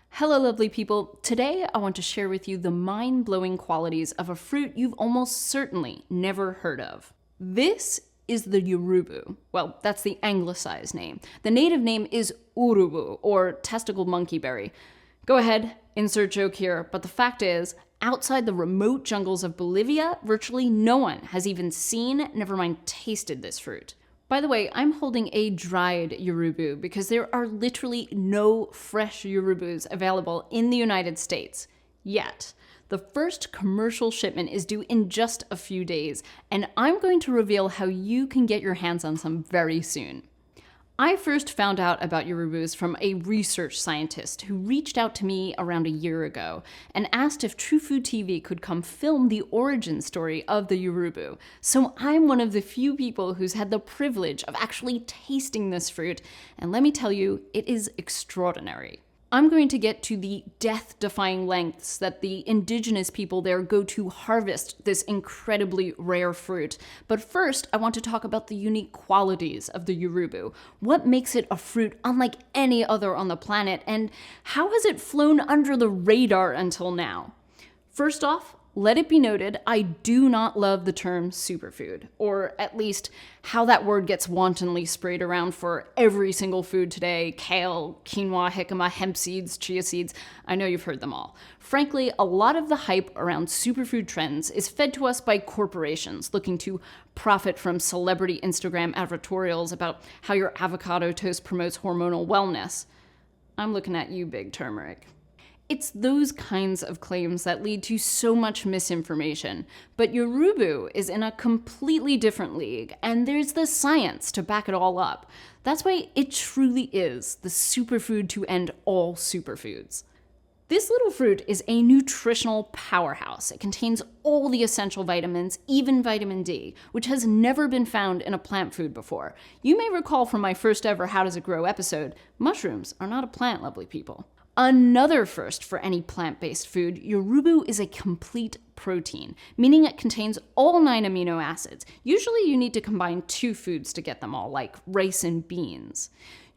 Hello, lovely people. Today, I want to share with you the mind-blowing qualities of a fruit you've almost certainly never heard of. This is the Yurubu. Well, that's the anglicized name. The native name is Urubu, or testicle monkeyberry. Go ahead, insert joke here, but the fact is, outside the remote jungles of Bolivia, virtually no one has even seen, never mind tasted this fruit. By the way, I'm holding a dried Yurubu because there are literally no fresh Yurubus available in the United States yet. The first commercial shipment is due in just a few days, and I'm going to reveal how you can get your hands on some very soon. I first found out about Yurubus from a research scientist who reached out to me around a year ago and asked if True Food TV could come film the origin story of the Yurubu. So I'm one of the few people who's had the privilege of actually tasting this fruit, and let me tell you, it is extraordinary. I'm going to get to the death-defying lengths that the indigenous people there go to harvest this incredibly rare fruit. But first, I want to talk about the unique qualities of the Yurubu. What makes it a fruit unlike any other on the planet, and how has it flown under the radar until now? First off, let it be noted, I do not love the term superfood, or at least how that word gets wantonly sprayed around for every single food today: kale, quinoa, jicama, hemp seeds, chia seeds. I know you've heard them all. Frankly, a lot of the hype around superfood trends is fed to us by corporations looking to profit from celebrity Instagram advertorials about how your avocado toast promotes hormonal wellness. I'm looking at you, Big Turmeric. It's those kinds of claims that lead to so much misinformation. But Yurubu is in a completely different league, and there's the science to back it all up. That's why it truly is the superfood to end all superfoods. This little fruit is a nutritional powerhouse. It contains all the essential vitamins, even vitamin D, which has never been found in a plant food before. You may recall from my first ever How Does It Grow episode, mushrooms are not a plant, lovely people. Another first for any plant-based food, Yurubu is a complete protein, meaning it contains all 9 amino acids. Usually you need to combine 2 foods to get them all, like rice and beans.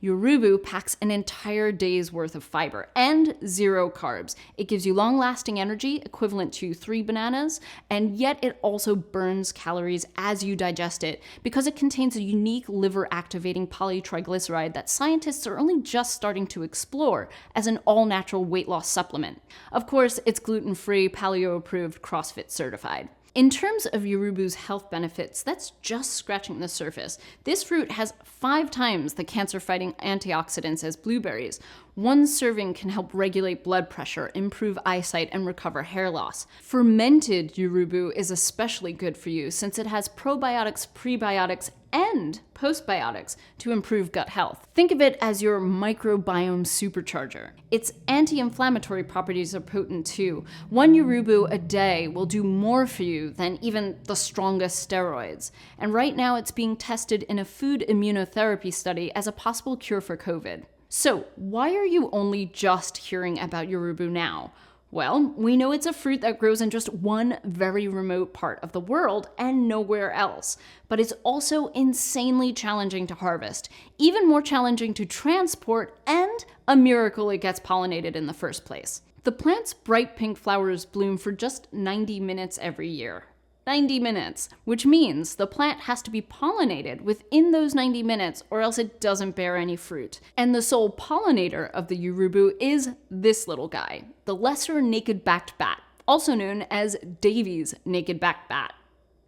Yurubu packs an entire day's worth of fiber and 0 carbs. It gives you long-lasting energy, equivalent to 3 bananas, and yet it also burns calories as you digest it because it contains a unique liver-activating polytriglyceride that scientists are only just starting to explore as an all-natural weight loss supplement. Of course, it's gluten-free, paleo-approved, CrossFit certified. In terms of Yurubu's health benefits, that's just scratching the surface. This fruit has 5 times the cancer-fighting antioxidants as blueberries. 1 serving can help regulate blood pressure, improve eyesight, and recover hair loss. Fermented Yurubu is especially good for you since it has probiotics, prebiotics, and postbiotics to improve gut health. Think of it as your microbiome supercharger. Its anti-inflammatory properties are potent too. 1 Yurubu a day will do more for you than even the strongest steroids. And right now it's being tested in a food immunotherapy study as a possible cure for COVID. So why are you only just hearing about Yurubu now? Well, we know it's a fruit that grows in just one very remote part of the world and nowhere else. But it's also insanely challenging to harvest, even more challenging to transport, and a miracle it gets pollinated in the first place. The plant's bright pink flowers bloom for just 90 minutes every year. 90 minutes, which means the plant has to be pollinated within those 90 minutes or else it doesn't bear any fruit. And the sole pollinator of the Yurubu is this little guy, the lesser naked-backed bat, also known as Davy's naked-backed bat.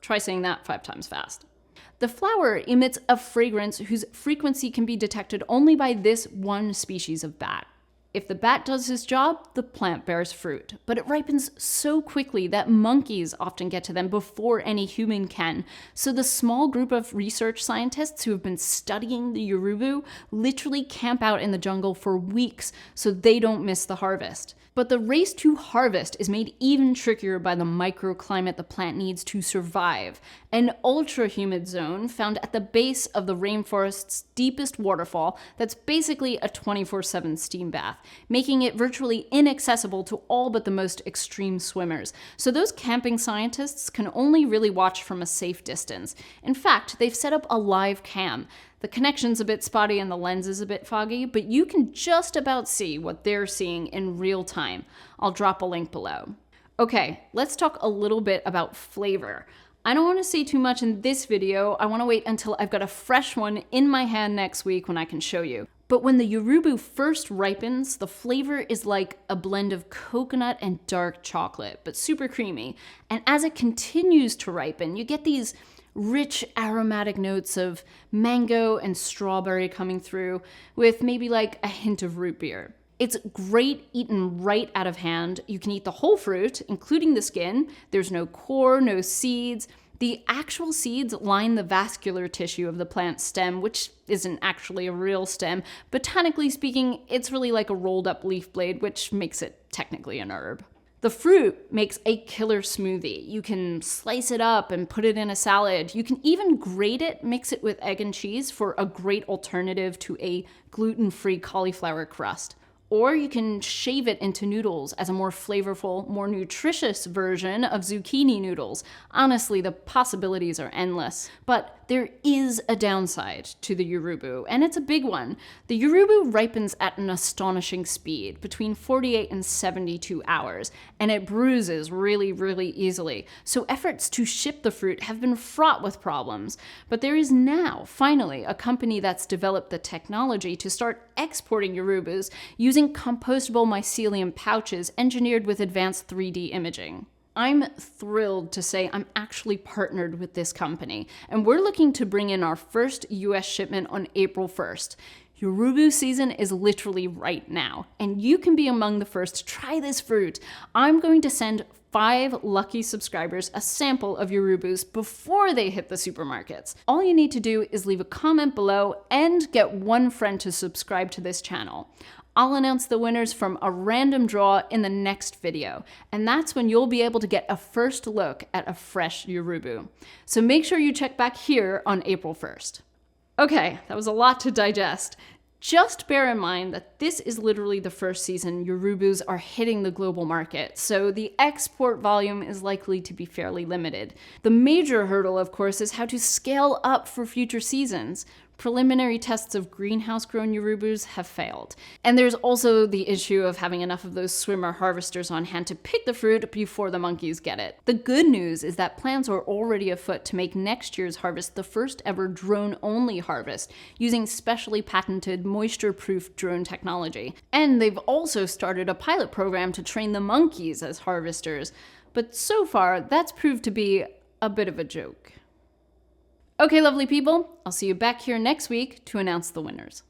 Try saying that 5 times fast. The flower emits a fragrance whose frequency can be detected only by this one species of bat. If the bat does his job, the plant bears fruit. But it ripens so quickly that monkeys often get to them before any human can. So the small group of research scientists who have been studying the Yurubu literally camp out in the jungle for weeks so they don't miss the harvest. But the race to harvest is made even trickier by the microclimate the plant needs to survive. An ultra-humid zone found at the base of the rainforest's deepest waterfall that's basically a 24/7 steam bath, making it virtually inaccessible to all but the most extreme swimmers. So those camping scientists can only really watch from a safe distance. In fact, they've set up a live cam The connection's a bit spotty and the lens is a bit foggy, but you can just about see what they're seeing in real time. I'll drop a link below. Okay, let's talk a little bit about flavor. I don't want to say too much in this video. I want to wait until I've got a fresh one in my hand next week when I can show you. But when the Yorubu first ripens, the flavor is like a blend of coconut and dark chocolate, but super creamy. And as it continues to ripen, you get these rich aromatic notes of mango and strawberry coming through, with maybe like a hint of root beer. It's great eaten right out of hand. You can eat the whole fruit, including the skin. There's no core, no seeds. The actual seeds line the vascular tissue of the plant stem, which isn't actually a real stem. Botanically speaking, it's really like a rolled up leaf blade, which makes it technically an herb. The fruit makes a killer smoothie. You can slice it up and put it in a salad. You can even grate it, mix it with egg and cheese for a great alternative to a gluten-free cauliflower crust. Or you can shave it into noodles as a more flavorful, more nutritious version of zucchini noodles. Honestly, the possibilities are endless. But there is a downside to the Yorubu, and it's a big one. The Yorubu ripens at an astonishing speed, between 48 and 72 hours, and it bruises really, really easily. So efforts to ship the fruit have been fraught with problems. But there is now, finally, a company that's developed the technology to start exporting Yorubus using compostable mycelium pouches engineered with advanced 3D imaging. I'm thrilled to say I'm actually partnered with this company, and we're looking to bring in our first US shipment on April 1st. Yorubu season is literally right now, and you can be among the first to try this fruit. I'm going to send 5 lucky subscribers a sample of Yorubus before they hit the supermarkets. All you need to do is leave a comment below and get one friend to subscribe to this channel. I'll announce the winners from a random draw in the next video, and that's when you'll be able to get a first look at a fresh Yorubu. So make sure you check back here on April 1st. Okay, that was a lot to digest. Just bear in mind that this is literally the first season Yorubus are hitting the global market, so the export volume is likely to be fairly limited. The major hurdle, of course, is how to scale up for future seasons. Preliminary tests of greenhouse-grown Yorubus have failed. And there's also the issue of having enough of those swimmer harvesters on hand to pick the fruit before the monkeys get it. The good news is that plans are already afoot to make next year's harvest the first ever drone-only harvest, using specially patented moisture-proof drone technology. And they've also started a pilot program to train the monkeys as harvesters. But so far, that's proved to be a bit of a joke. Okay, lovely people, I'll see you back here next week to announce the winners.